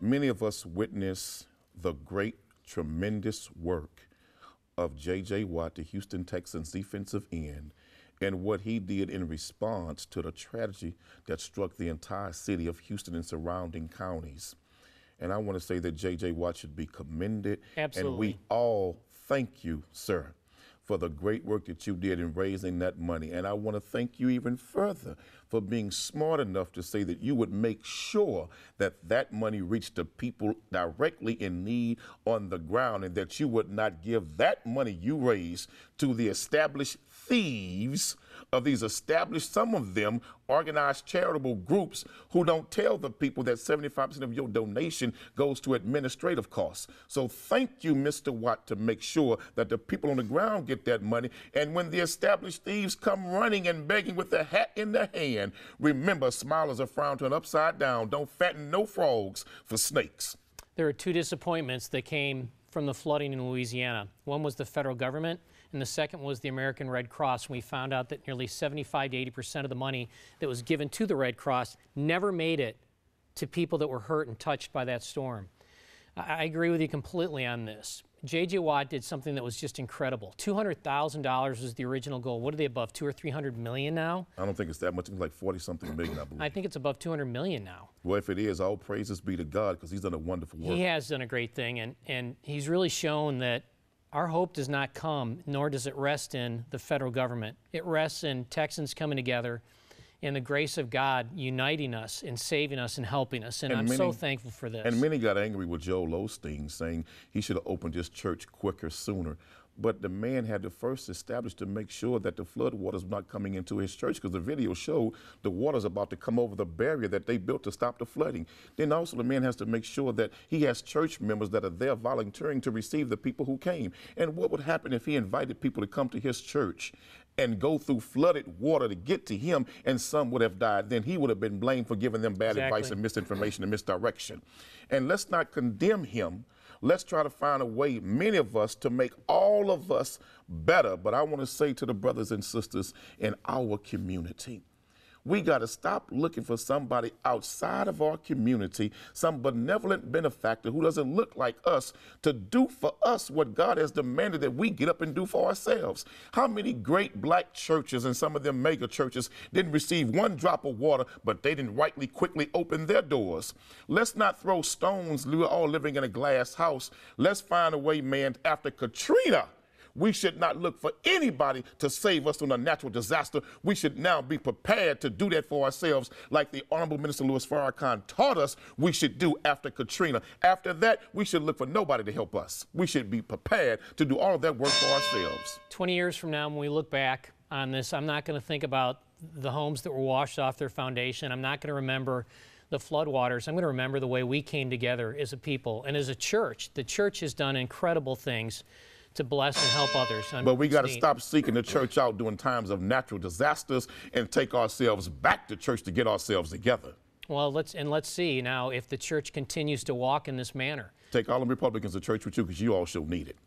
Many of us witnessed the great, tremendous work of J.J. Watt, the Houston Texans defensive end, and what he did in response to the tragedy that struck the entire city of Houston and surrounding counties. And I want to say that J.J. Watt should be commended. Absolutely. And we all thank you, sir, for the great work that you did in raising that money. And I want to thank you even further for being smart enough to say that you would make sure that that money reached the people directly in need on the ground, and that you would not give that money you raised to the established thieves of these established, some of them, organized charitable groups who don't tell the people that 75% of your donation goes to administrative costs. So thank you, Mr. Watt, to make sure that the people on the ground get that money. And when the established thieves come running and begging with their hat in their hand, remember, smile is a frown turned upside down. Don't fatten no frogs for snakes. There are two disappointments that came from the flooding in Louisiana. One was the federal government, and the second was the American Red Cross. We found out that nearly 75 to 80% of the money that was given to the Red Cross never made it to people that were hurt and touched by that storm. I agree with you completely on this. J.J. Watt did something that was just incredible. $200,000 was the original goal. What are they above, 200 or 300 million now? I don't think it's that much. It's like 40-something million, I believe. I think it's above 200 million now. Well, if it is, all praises be to God, because he's done a wonderful work. He has done a great thing, and he's really shown that our hope does not come, nor does it rest in the federal government. It rests in Texans coming together, in the grace of God uniting us and saving us and helping us. And I'm so thankful for this. And many got angry with Joel Osteen, saying he should have opened his church quicker, sooner. But the man had to first establish to make sure that the flood waters were not coming into his church, because the video showed the water's about to come over the barrier that they built to stop the flooding. Then also the man has to make sure that he has church members that are there volunteering to receive the people who came. And what would happen if he invited people to come to his church and go through flooded water to get to him, and some would have died? Then he would have been blamed for giving them bad advice and misinformation and misdirection. And let's not condemn him. Let's try to find a way, many of us, to make all of us better. But I want to say to the brothers and sisters in our community, we got to stop looking for somebody outside of our community, some benevolent benefactor who doesn't look like us, to do for us what God has demanded that we get up and do for ourselves. How many great black churches, and some of them mega churches, didn't receive one drop of water, but they didn't rightly quickly open their doors? Let's not throw stones. We're all living in a glass house. Let's find a way, man. After Katrina, we should not look for anybody to save us from a natural disaster. We should now be prepared to do that for ourselves, like the Honorable Minister Louis Farrakhan taught us we should do after Katrina. After that, we should look for nobody to help us. We should be prepared to do all of that work for ourselves. 20 years from now, when we look back on this, I'm not going to think about the homes that were washed off their foundation. I'm not going to remember the floodwaters. I'm going to remember the way we came together as a people and as a church. The church has done incredible things to bless and help others. But we got to stop seeking the church out during times of natural disasters and take ourselves back to church to get ourselves together. Well, let's see now if the church continues to walk in this manner. Take all the Republicans to church with you, because you all shall need it.